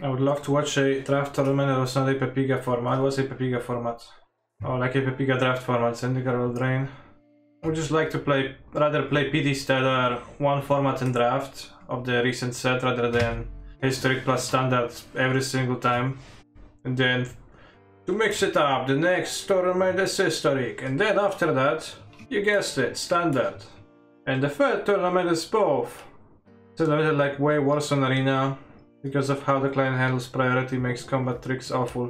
I would love to watch a draft tournament that was not a Pepiga format. What's a Pepiga format? Oh, like a Pepiga draft format, Syndicate will drain. I would just like to rather play PT Stellar, one format and draft of the recent set rather than Historic plus Standard every single time. And then to mix it up, the next tournament is Historic, and then after that, you guessed it, Standard. And the third tournament is both. It's a little like way worse on Arena, because of how the client handles priority makes combat tricks awful.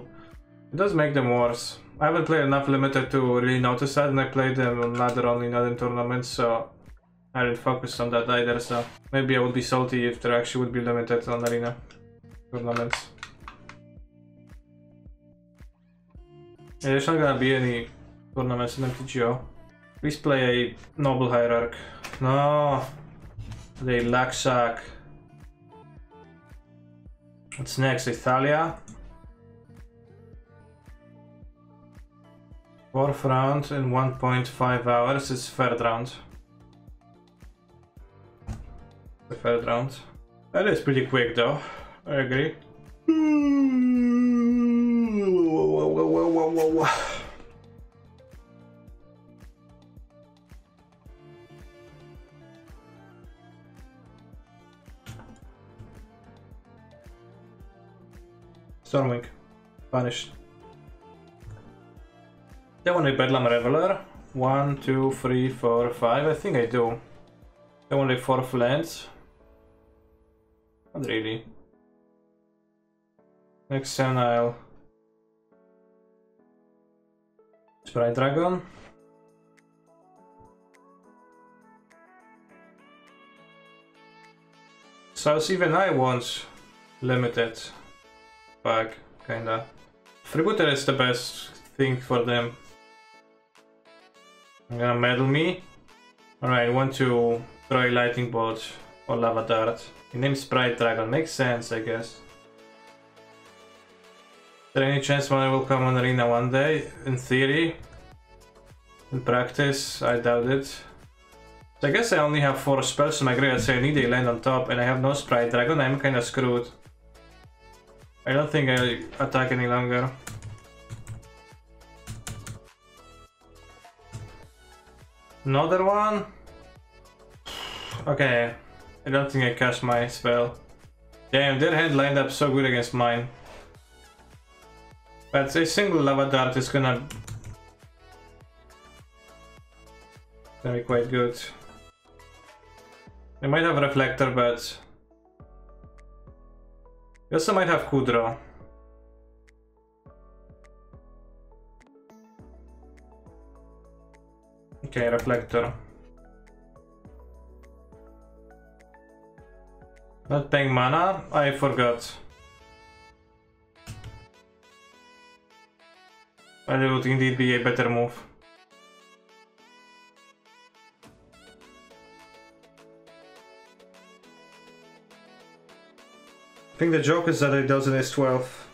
It does make them worse. I haven't played enough Limited to really notice that, and I played them on ladder only, not in tournaments, so I didn't focus on that either, so maybe I would be salty if there actually would be Limited on Arena tournaments. Yeah, there's not gonna be any tournaments in MTGO. Please play a Noble Hierarch. No! They lack sack. What's next? Italia. 4th round in 1.5 hours. It's third round. The third round. That is pretty quick though. I agree. Stormwing. Punished. They want a Bedlam Reveler. 1, 2, 3, 4, 5. I think I do. They want a 4th lands. Not really. Next Senile. Sprite Dragon. So even I want Limited pack, kinda. Freebooter is the best thing for them. I'm gonna medal me. Alright, I want to throw a lightning bolt or lava dart. Your name's Sprite Dragon, makes sense I guess. Is there any chance one will come on Arena one day? In theory. In practice, I doubt it. So I guess I only have 4 spells in my graveyard, so I need a land on top and I have no Sprite Dragon, I'm kinda screwed. I don't think I attack any longer. Another one? Okay, I don't think I cast my spell. Damn, their hand lined up so good against mine. But a single lava dart is gonna be quite good. They might have a reflector, but they also might have Kudro. Okay, reflector. Not paying mana? I forgot. But it would indeed be a better move. I think the joke is that a dozen is 12.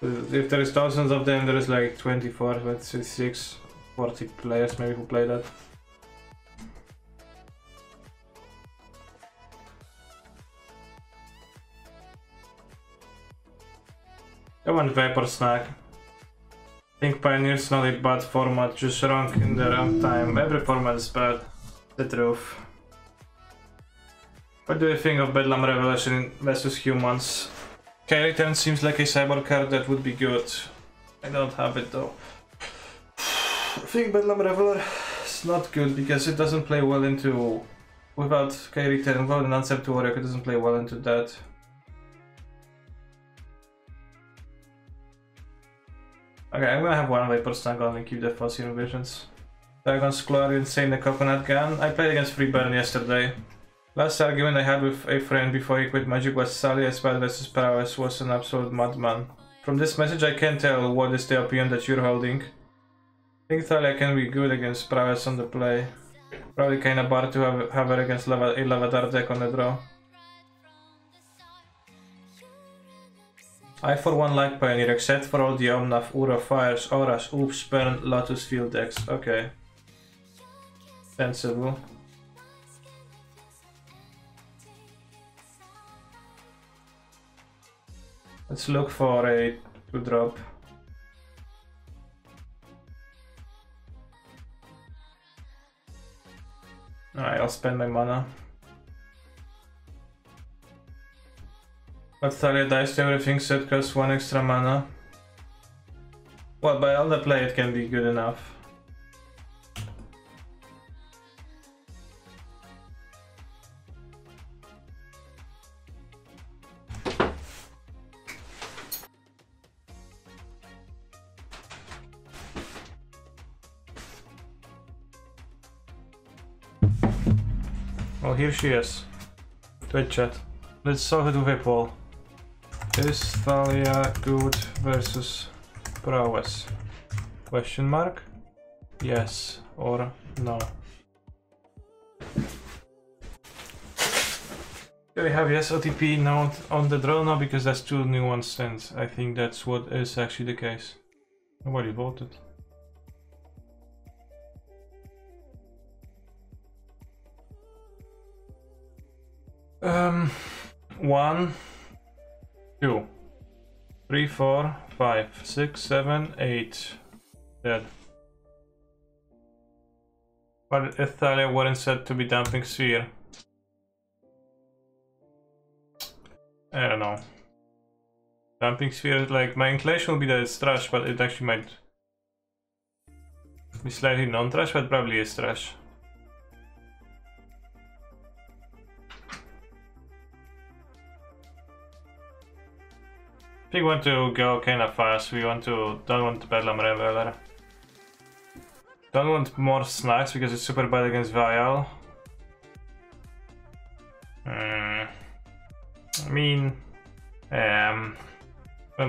If there is thousands of them, there is like 24, 26, 40 players maybe who play that. I want Vapor Snack. I think Pioneer's not a bad format, just wrong in the wrong time. Every format is bad. The truth. What do you think of Bedlam Revelation versus Humans? K-Return seems like a cyber card that would be good. I don't have it though. I think Bedlam Reveler is not good because it doesn't play well into... Without K-Return, without an answer to Warrior, it doesn't play well into that. Okay, I'm gonna have one Vapor Snack on and keep the Fuzzy Visions. Dragon's Claw, Insane the Coconut Gun. I played against Freeburn yesterday. Last argument I had with a friend before he quit Magic was Sally SKANDR versus Prowess was an absolute madman. From this message I can't tell what is the opinion that you're holding. I think Thalia can be good against Prowess on the play. Probably kinda bar to have her against a Lava Dart deck on the draw. I for one like Pioneer, except for all the Omnath, Ura, Fires, Auras, Oops, Burn, Lotus Field decks. Okay. Sensible. Let's look for a 2-drop. Alright, I'll spend my mana. But Thalia dies to everything, so it costs 1 extra mana. Well, by all the play it can be good enough. Well, here she is. Twitch chat. Let's solve it with a poll. Is Thalia good versus Prowess? Question mark? Yes or no? Do we have yes OTP now on the draw? No, because that's 2 new ones stands. I think that's what is actually the case. Nobody voted. One, 2, 3, 4, 5, 6, 7, 8. Dead. But if Thalia weren't said to be dumping sphere. I don't know. Dumping sphere, like, my inclination will be that it's trash, but it actually might be slightly non-trash, but probably is trash. We want to go kinda fast, we don't want to Bedlam Reveler. Don't want more snacks because it's super bad against Vial. I mean, one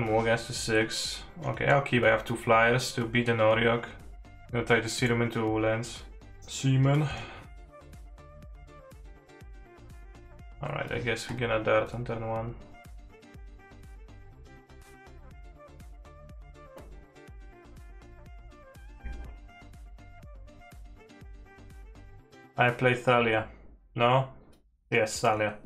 more against the 6. Okay, I'll keep. I have 2 flyers to beat an Oriok. I'm gonna try to steer him into lands. Seaman. Alright, I guess we're gonna dart on turn 1. I play Thalia. No? Yes, Thalia.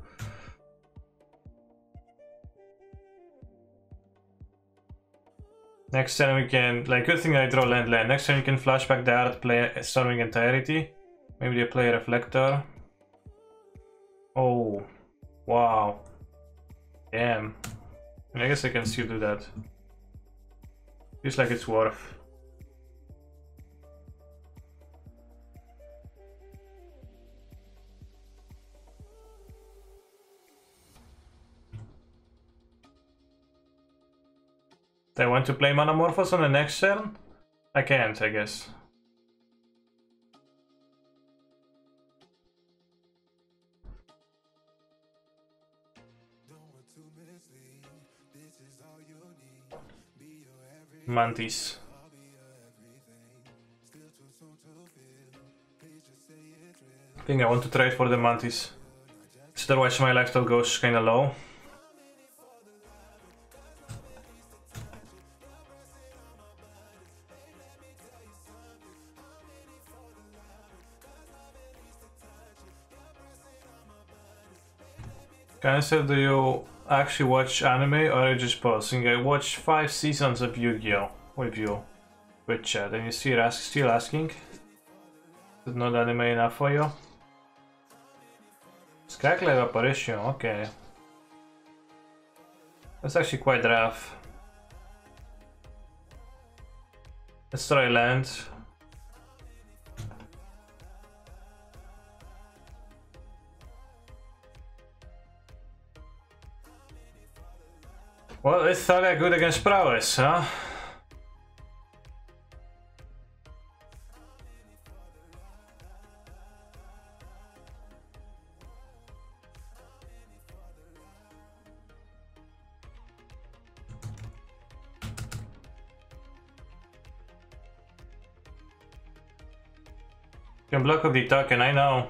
Next turn we can, like, good thing I draw land. Next turn you can flashback the art, play Storming Entirety. Maybe they play Reflector. Oh, wow. Damn. I guess I can still do that. Feels like it's worth. I want to play Manamorphose on the next turn? I can't, I guess. Mantis. I think I want to trade for the Mantis. Otherwise my lifestyle goes kinda low. Kanister, do you actually watch anime or are you just posting? I watched 5 seasons of Yu-Gi-Oh! With you. With chat, and you still asking? Is not anime enough for you? Skyclave Apparition, okay. That's actually quite rough. Let's try land. Well, is Thalia good against Prowess, huh? You can block with the token, I know.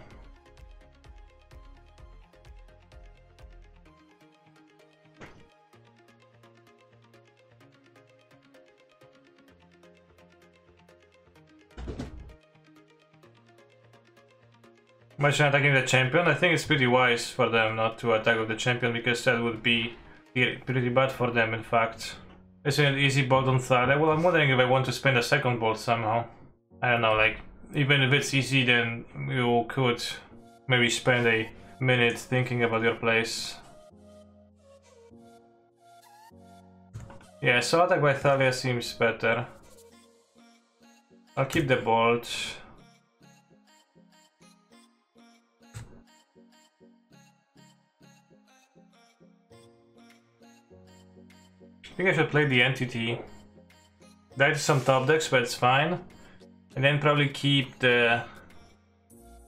Imagine attacking the champion. I think it's pretty wise for them not to attack with the champion because that would be pretty bad for them, in fact. Isn't it easy bolt on third? Well, I'm wondering if I want to spend a second bolt somehow. I don't know, like, even if it's easy, then you could maybe spend a minute thinking about your place. Yeah, so attack by Thalia seems better. I'll keep the bolt. I think I should play the entity. Die to some top decks, but it's fine. And then probably keep the...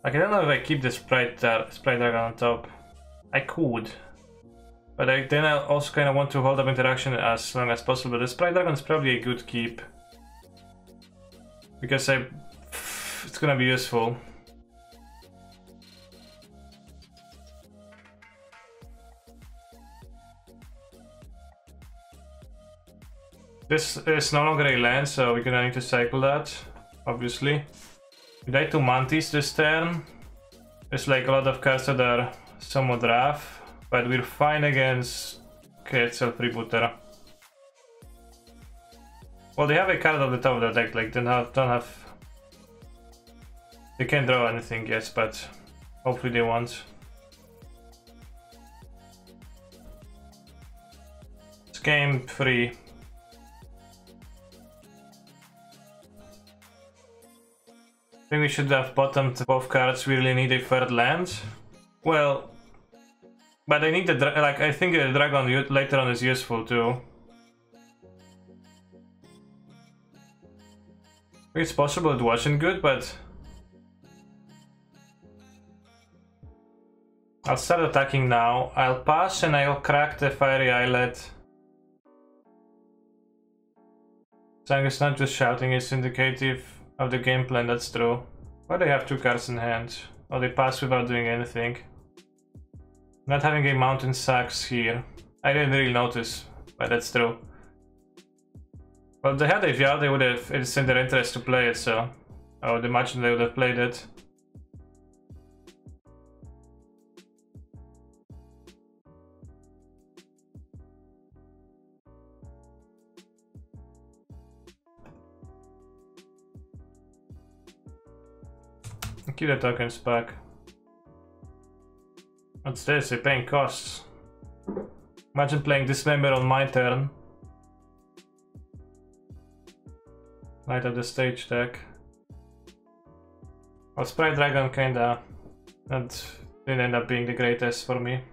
Like, I don't know if I keep the Sprite Dragon on top. I could. But then I also kind of want to hold up interaction as long as possible. The Sprite Dragon is probably a good keep. Because it's gonna be useful. This is no longer a land, so we're gonna need to cycle that, obviously. We died to Mantis this turn. There's like a lot of cards that are somewhat rough, but we're fine against KSL Freebooter. Well, they have a card on the top of the deck, like they don't have... They can't draw anything yet, but hopefully they won't. It's game 3. I think we should have bottomed both cards. We really need a third land. Well, but I need the like. I think the dragon later on is useful too. It's possible it wasn't good, but I'll start attacking now. I'll pass and I'll crack the fiery islet. Sang is not just shouting; it's indicative of the game plan, that's true. Why do they have 2 cards in hand? Or they pass without doing anything. Not having a mountain sucks here. I didn't really notice, but that's true. Well, if they had a VR, they would have, it's in their interest to play it, so I would imagine they would have played it. Keep the tokens back. What's this? They're paying costs. Imagine playing this member on my turn. Light up the stage deck. Well, Sprite Dragon kinda didn't end up being the greatest for me.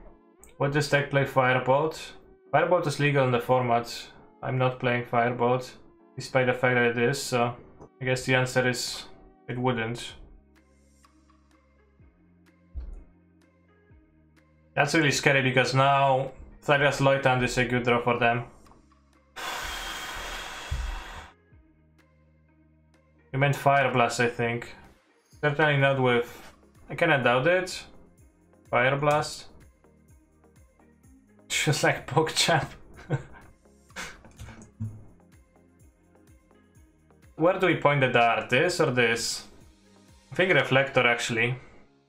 Would this deck play Firebolt? Firebolt is legal in the format. I'm not playing Firebolt, despite the fact that it is, so I guess the answer is it wouldn't. That's really scary because now Thalia's Loitant is a good draw for them. You meant Fire Blast, I think. Certainly not with... I kinda doubt it. Fire Blast. Just like PogChamp. Where do we point the dart? This or this? I think Reflector actually.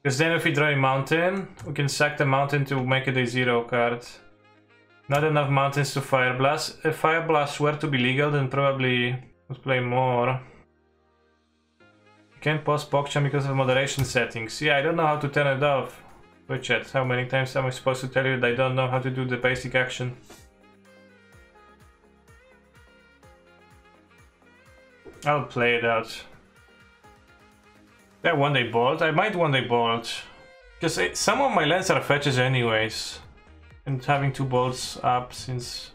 Because then if we draw a mountain, we can sack the mountain to make it a 0 card. Not enough mountains to Fire Blast. If Fire Blast were to be legal, then probably would play more. Can't pause PogChamp because of moderation settings. Yeah, I don't know how to turn it off. Wait, chat, how many times am I supposed to tell you that I don't know how to do the basic action? I'll play it out. Yeah, one day bolt. I might one day bolt. Because some of my lands are fetches anyways. And having 2 bolts up since...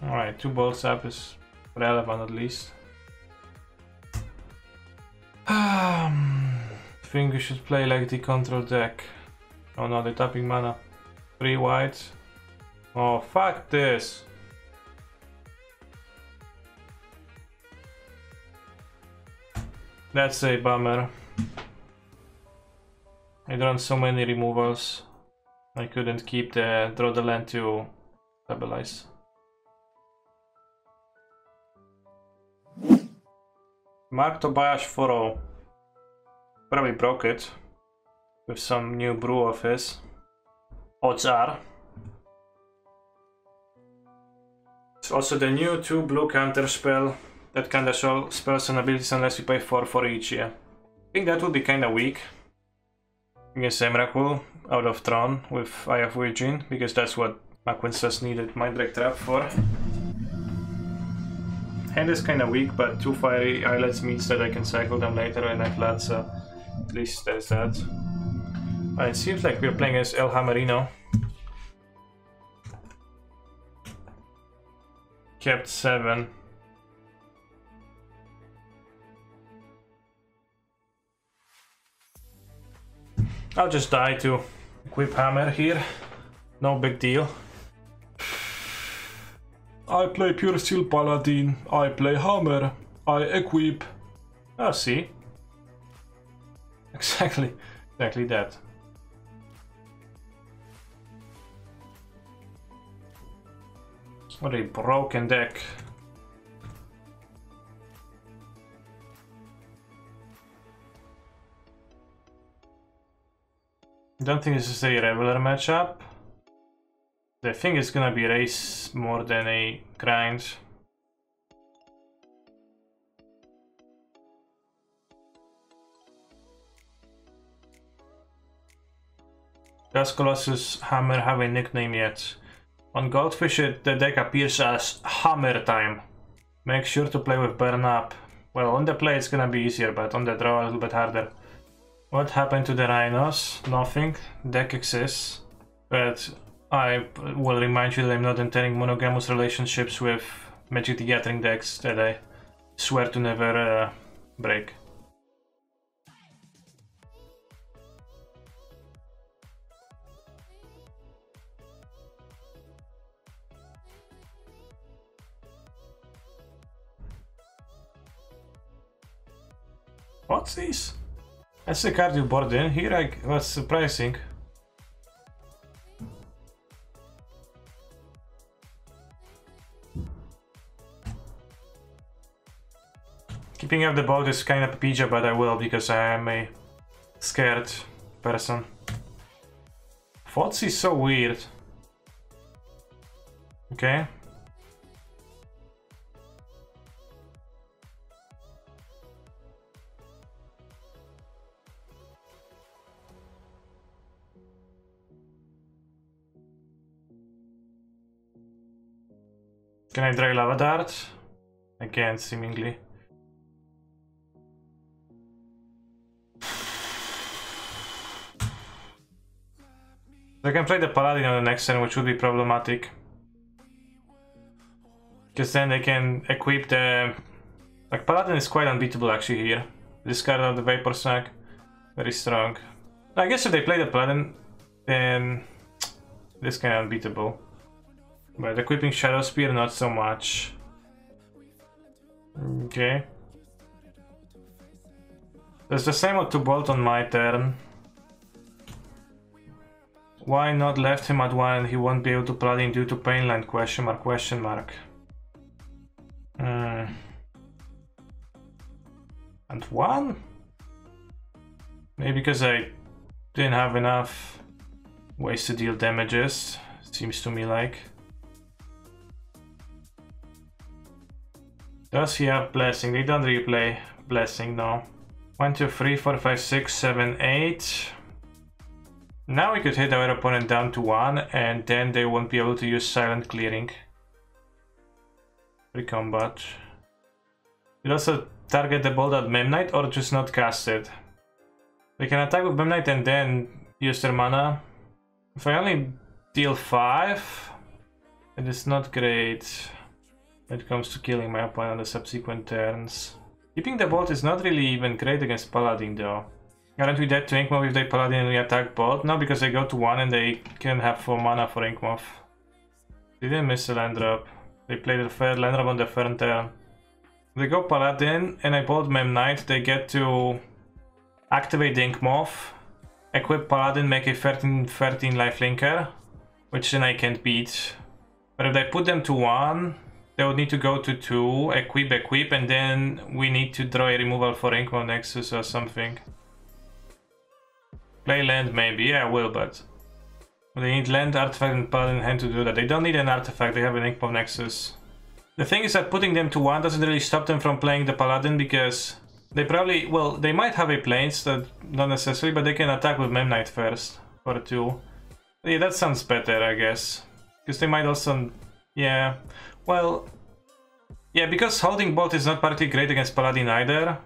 Alright, 2 bolts up is relevant at least. I think we should play like the control deck. Oh no, they're tapping mana. 3 white. Oh, fuck this. That's a bummer. I drawn so many removals. I couldn't keep the draw the land to stabilize. Mark Tobias 4-0. Probably broke it with some new brew of his. odds are. It's also the new 2 blue counter spell that kinda show spells and abilities unless you pay 4 for each, yeah. I think that would be kinda weak against Emrakul out of Tron with Eye of Virgin, because that's what Maquinsas needed Mind Break Trap for. Hand is kinda weak, but 2 Fiery Islets means that I can cycle them later when I flat, so at least there's that. It seems like we're playing as El Hammerino. Kept 7. I'll just die to equip Hammer here. No big deal. I play Pure Steel Paladin. I play Hammer. I equip. Oh, see? Exactly that. What a broken deck. Don't think this is a regular matchup. I think it's gonna be race more than a grind. Does Colossus Hammer have a nickname yet? On Goldfish the deck appears as Hammer Time. Make sure to play with Burn Up. Well, on the play it's gonna be easier, but on the draw a little bit harder. What happened to the Rhinos? Nothing. Deck exists. But I will remind you that I'm not entering monogamous relationships with Magic the Gathering decks that I swear to never break. What's this? That's the card you board in. Here I was surprising. Keeping up the boat is kind of PJ, but I will because I am a scared person. Thoughts is so weird. Okay. Can I drag Lava Dart? I can't, seemingly. I can play the Paladin on the next turn, which would be problematic. Because then they can equip the... Like, Paladin is quite unbeatable actually here. Discard of the Vapor Sack. Very strong. I guess if they play the Paladin, then... this kind of unbeatable. But equipping Shadow Spear, not so much. Okay. There's the same to bolt on my turn. Why not left him at 1 and he won't be able to Paladin due to Painland? Question mark, question mark. And 1? Maybe because I didn't have enough ways to deal damages, seems to me like. Does he have Blessing? They don't replay Blessing, no. 1, 2, 3, 4, 5, 6, 7, 8. Now we could hit our opponent down to 1 and then they won't be able to use Silent Clearing. Pre-combat. You also target the bolt at Memnite or just not cast it. They can attack with Memnite and then use their mana. If I only deal 5, it is not great when it comes to killing my opponent on the subsequent turns. Keeping the bolt is not really even great against Paladin though. Aren't we dead to Inkmoth if they Paladin and we attack bolt? No, because they go to 1 and they can have 4 mana for Inkmoth. They didn't miss a land drop. They played a third land drop on the third turn. They go Paladin and I bolt Memnite, they get to activate the Inkmoth, equip Paladin, make a 13/13 lifelinker, which then I can't beat. But if I put them to 1, they would need to go to 2, equip, and then we need to draw a removal for Inkmoth Nexus or something. Play land maybe, yeah I will, but They need land, artifact, and paladin in hand to do that. They don't need an artifact, they have an Inkmob Nexus. The thing is that putting them to 1 doesn't really stop them from playing the paladin because they probably, well, they might have a planes, that not necessarily, but they can attack with Memnite first for 2. Yeah, that sounds better, I guess. Because they might also, yeah, well, yeah, because holding bolt is not particularly great against paladin either.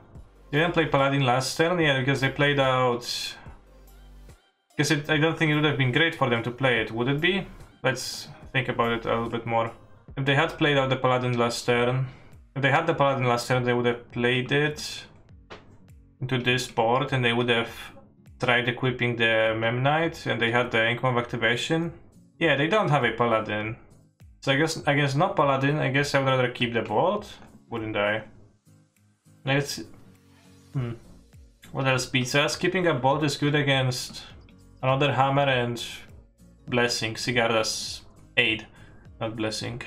They didn't play paladin last turn, yeah, because they played out. Because I don't think it would have been great for them to play it, would it be? Let's think about it a little bit more. If they had played out the paladin last turn, if they had the paladin last turn, they would have played it into this board, and they would have tried equipping the Memnite, and they had the Inkmob activation. Yeah, they don't have a paladin. So I guess not paladin. I guess I would rather keep the bolt, wouldn't I? Let's. What else beats us? Keeping a bolt is good against another hammer and blessing. Sigarda's aid, not blessing.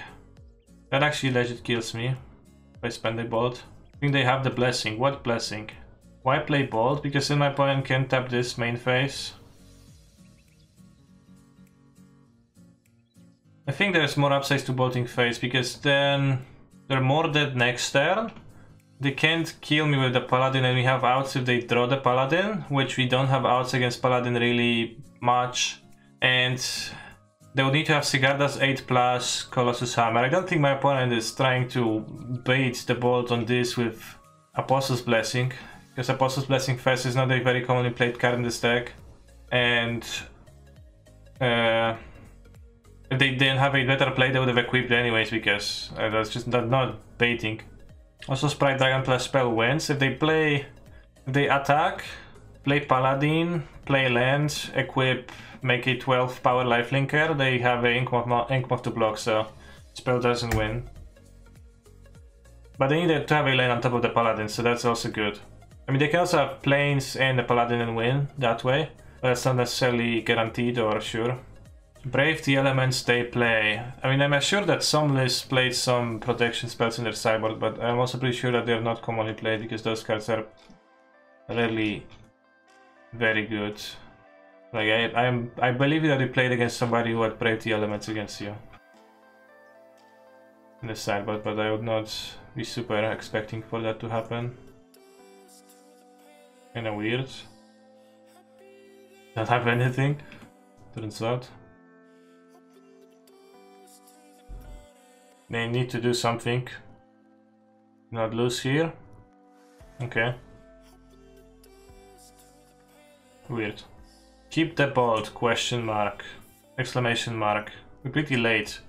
That actually legit kills me if I spend a bolt. I think they have the blessing. What blessing? Why play bolt? Because then my opponent can tap this main phase. I think there's more upsides to bolting phase because then they're more dead next turn. They can't kill me with the paladin, and we have outs if they draw the paladin, which we don't have outs against paladin really much. And they would need to have Sigarda's 8+ Colossus Hammer. I don't think my opponent is trying to bait the bolt on this with Apostle's Blessing, because Apostle's Blessing first is not a very commonly played card in this deck. And if they didn't have a better play, they would have equipped anyways, because that's just not baiting. Also, Sprite Dragon plus spell wins. If they attack, play Paladin, play land, equip, make a 12 power lifelinker, they have a Inkmob to block, so spell doesn't win. But they need to have a land on top of the Paladin, so that's also good. I mean, they can also have planes and the Paladin and win that way, but that's not necessarily guaranteed or sure. Brave the elements they play. I mean, I'm sure that some lists played some protection spells in their sideboard, but I'm also pretty sure that they're not commonly played because those cards are really very good. Like, I believe that you played against somebody who had Brave the elements against you in the sideboard, but I would not be super expecting for that to happen. Kinda weird. Don't have anything, turns out. They need to do something. Not lose here. Okay. Weird. Keep the bolt, question mark. Exclamation mark. We're pretty late.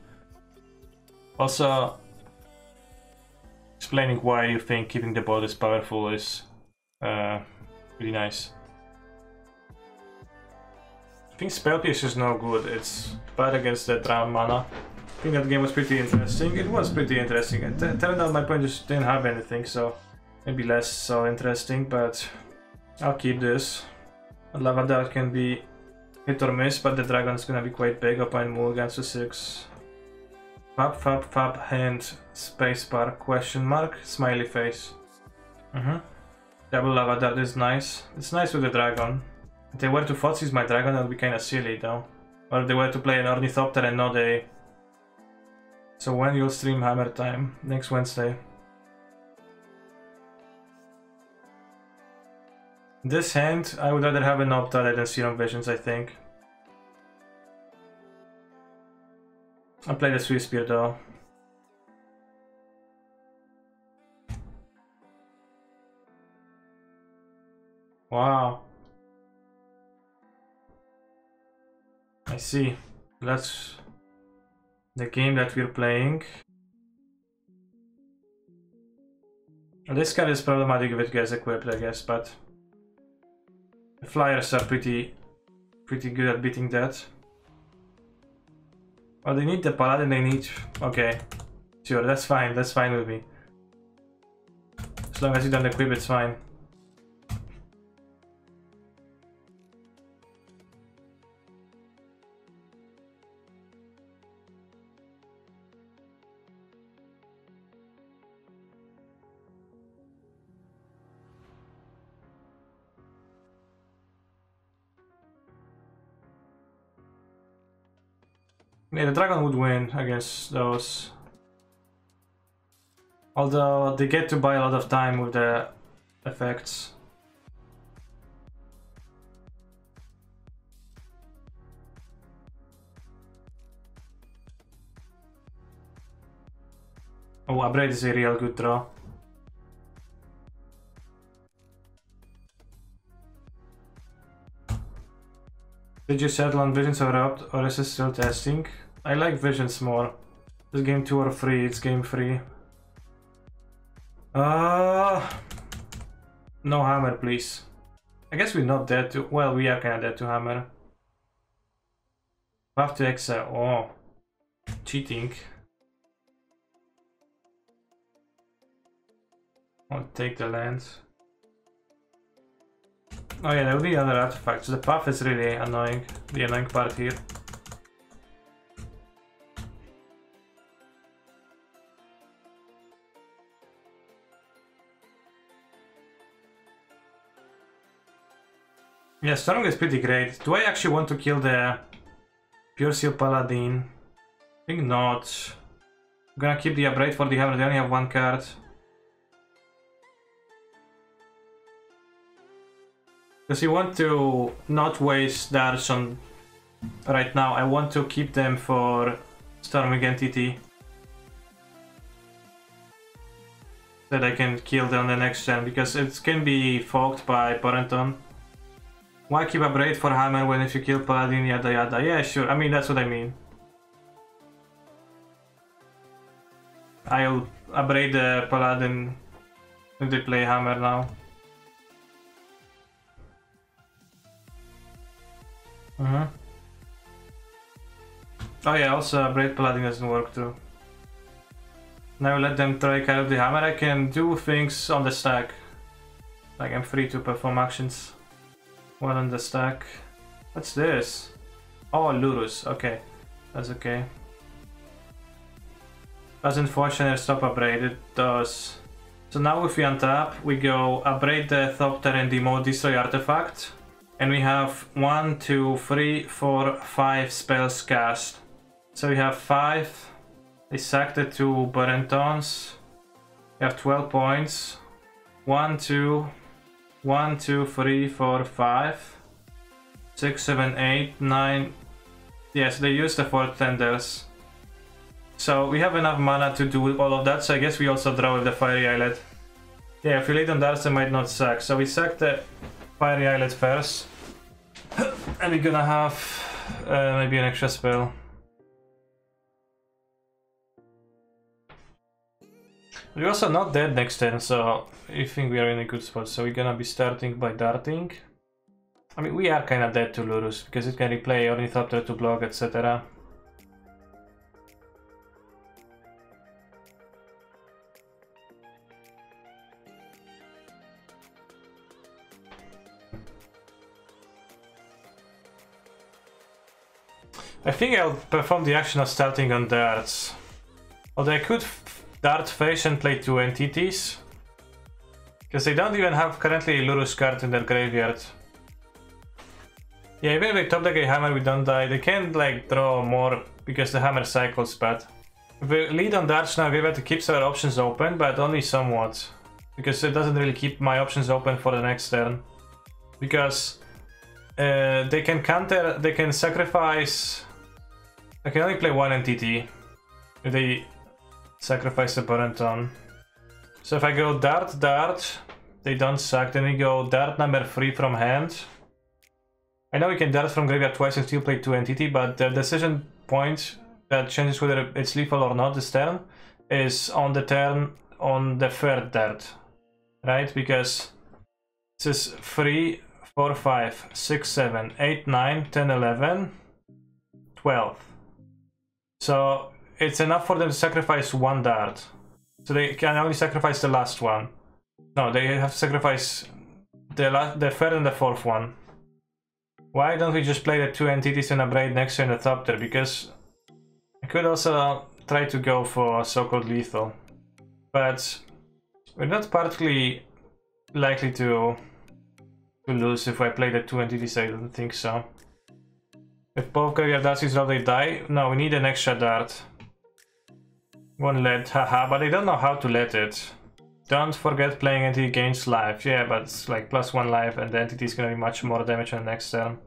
Also, explaining why you think keeping the bolt is powerful is pretty nice. I think Spell Pierce is no good. It's bad against the drown mana. I think that game was pretty interesting. It was pretty interesting. It turned out my opponent just didn't have anything, so maybe less so interesting, but I'll keep this. Lava Dart can be hit or miss, but the dragon is gonna be quite big. Opponent mulligans to 6. Fab, hand, spacebar, question mark, smiley face. Double Lava Dart is nice. It's nice with the dragon. If they were to Fotsies my dragon, that would be kinda silly though. Or if they were to play an Ornithopter and not a... So when you'll stream Hammer Time? Next Wednesday. This hand, I would rather have an Optale than Serum Visions, I think. I'll play the Swiss Spear though. Wow. I see. That's the game that we're playing. This card is problematic if it gets equipped, I guess, but the Flyers are pretty good at beating that. Oh, they need the Paladin, they need... Okay. Sure, that's fine with me. As long as you don't equip, it's fine. Yeah, the dragon would win against those. Although they get to buy a lot of time with the effects. Oh, upgrade is a real good draw. Did you settle on Visions or is it still testing? I like Visions more. It's game 2 or 3, it's game 3. No hammer, please. I guess we're not dead to... Well, we are kinda dead to hammer. We have to exile. Oh. Cheating. I'll take the land. Oh yeah, there will be other artifacts. The path is really annoying. The annoying part here. Yeah, Storm is pretty great. Do I actually want to kill the Pure Seal Paladin? I think not. I'm gonna keep the upgrade for the hammer. They only have one card. Because you want to not waste darts on right now. I want to keep them for Storming Entity. That I can kill them on the next turn, because it can be fogged by Parenton. Why keep a braid for hammer when if you kill Paladin, yada yada? Yeah, sure. I mean, that's what I mean. I'll upgrade the Paladin if they play hammer now. Oh yeah, also upgrade Paladin doesn't work too. Now let them try carry the hammer. I can do things on the stack. Like I'm free to perform actions while on the stack. What's this? Oh, Lurus. Okay, that's okay. Doesn't fortunate stop upgrade, it does. So now if we untap, we go upgrade the Thopter and demote destroy artifact. And we have 1, 2, 3, 4, 5 spells cast. So we have 5. They sacked it to Barentons. We have 12 points. 1, 2, 1, 2, 3, 4, 5, 6, 7, 8, 9. Yes, they used the 4 tenders. So we have enough mana to do all of that. So I guess we also draw with the Fiery Islet. Yeah, if we lead on darts, they might not sack. So we sack the Fiery Islet first. And we're gonna have maybe an extra spell. We're also not dead next turn, so I think we are in a good spot. So we're gonna be starting by darting. I mean, we are kinda dead to Lurus, because it can replay Ornithopter to block, etc. I think I'll perform the action of starting on darts. Although I could dart face and play 2 entities. Because they don't even have currently a Lurus card in their graveyard. Yeah, even if they top deck a hammer, we don't die. They can like draw more because the hammer cycles, but if we lead on darts now, we're able to keep our options open, but only somewhat. Because it doesn't really keep my options open for the next turn. Because they can counter, they can sacrifice. I can only play 1 entity if they sacrifice the Parenton. So if I go dart, dart, they don't suck. Then we go dart number 3 from hand. I know we can dart from graveyard twice and still play 2 entity, but the decision point that changes whether it's lethal or not this turn is on the turn on the 3rd dart, right? Because this is 3, 4, 5, 6, 7, 8, 9, 10, 11, 12. So it's enough for them to sacrifice 1 dart. So they can only sacrifice the last one. No, they have to sacrifice the 3rd and the 4th one. Why don't we just play the 2 entities and a braid next to in the Thopter? Because I could also try to go for so-called lethal. But we're not particularly likely to lose if I play the 2 entities. I don't think so. If both graveyard darts drop, they die. No, we need an extra dart. One let, haha, but I don't know how to let it. Don't forget playing entity gains life. Yeah, but it's like +1 life and the entity is gonna be much more damage on the next turn.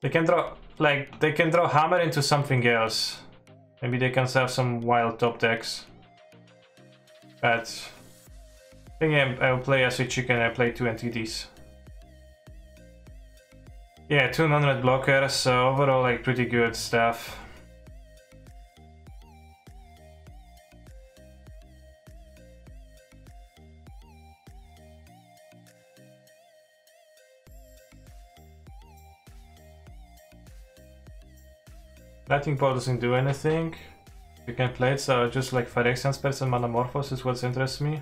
They can draw, like, they can draw hammer into something else. Maybe they can have some wild top decks. But I think I'll play as a chicken, I play 2 entities. Yeah, 2 non-red blockers, so overall like pretty good stuff. Lightning Ball doesn't do anything. You can play it, so just like Phyrexian spells and Manamorphose is what interests me.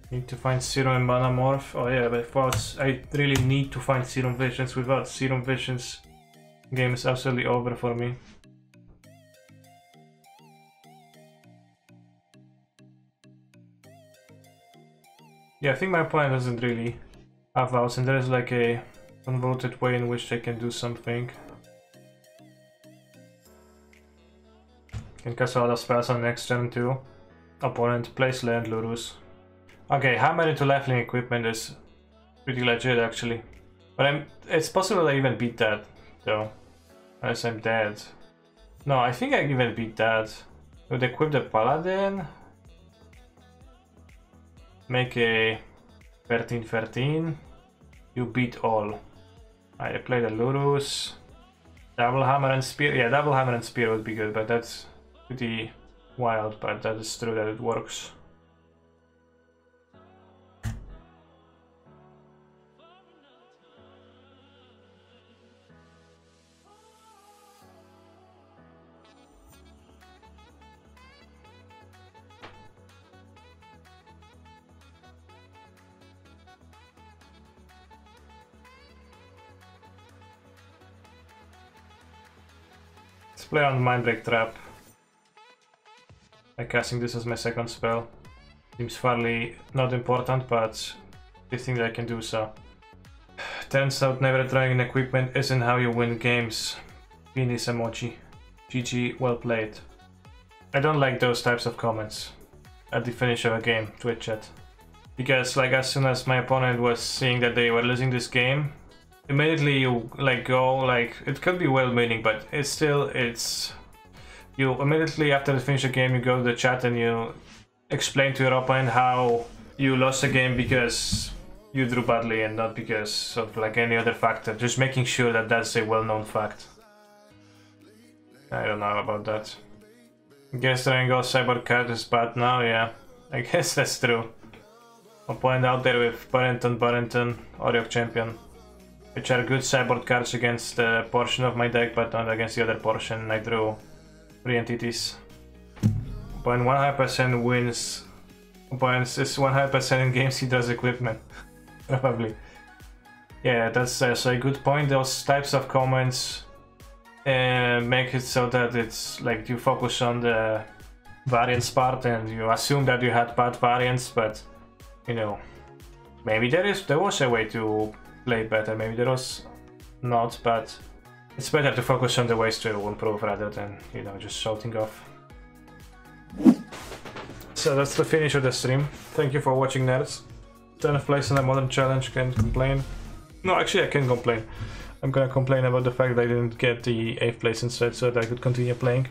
Need to find Serum and Manamorph. Oh yeah, but I really need to find Serum Visions. Without Serum Visions, game is absolutely over for me. Yeah, I think my opponent doesn't really have vows, and there is like a convoluted way in which they can do something. Can cast a lot of spells on next turn too. Opponent plays land Lurus. Okay, hammer into lifelink equipment is pretty legit actually. But it's possible I even beat that though. Unless I'm dead. No, I think I even beat that. Would equip the Paladin. Make a 13-13. You beat all. I play the Lurus. Double hammer and spear. Yeah, double hammer and spear would be good, but that's pretty wild, but that is true that it works. Let's play on Mindbreak Trap. By casting this as my second spell. Seems fairly not important, but I think that I can do so. Turns out never trying an equipment isn't how you win games. Penis emoji. GG, well played. I don't like those types of comments at the finish of a game, Twitch chat. Because like as soon as my opponent was seeing that they were losing this game, immediately you like go like, it could be well-meaning, but it's you immediately after you finish the game you go to the chat and you explain to your opponent how you lost the game because you drew badly and not because of like any other factor, just making sure that that's a well-known fact. I don't know about that. Guess Triangle Cyborg card is bad now, yeah. I guess that's true. Opponent out there with Barrington, Oriok Champion, which are good sideboard cards against a portion of my deck, but not against the other portion. I drew 3 entities. Opponent 100% wins. Opponent is 100% in games he does equipment. Probably. Yeah, that's a good point. Those types of comments make it so that it's like you focus on the variance part and you assume that you had bad variance, but you know, maybe there was a way to play better, maybe there was not, but it's better to focus on the ways to improve rather than, you know, just shouting off. So that's the finish of the stream. Thank you for watching, nerds. 10th place in a modern challenge, can't complain. No, actually I can complain. I'm gonna complain about the fact that I didn't get the 8th place instead so that I could continue playing.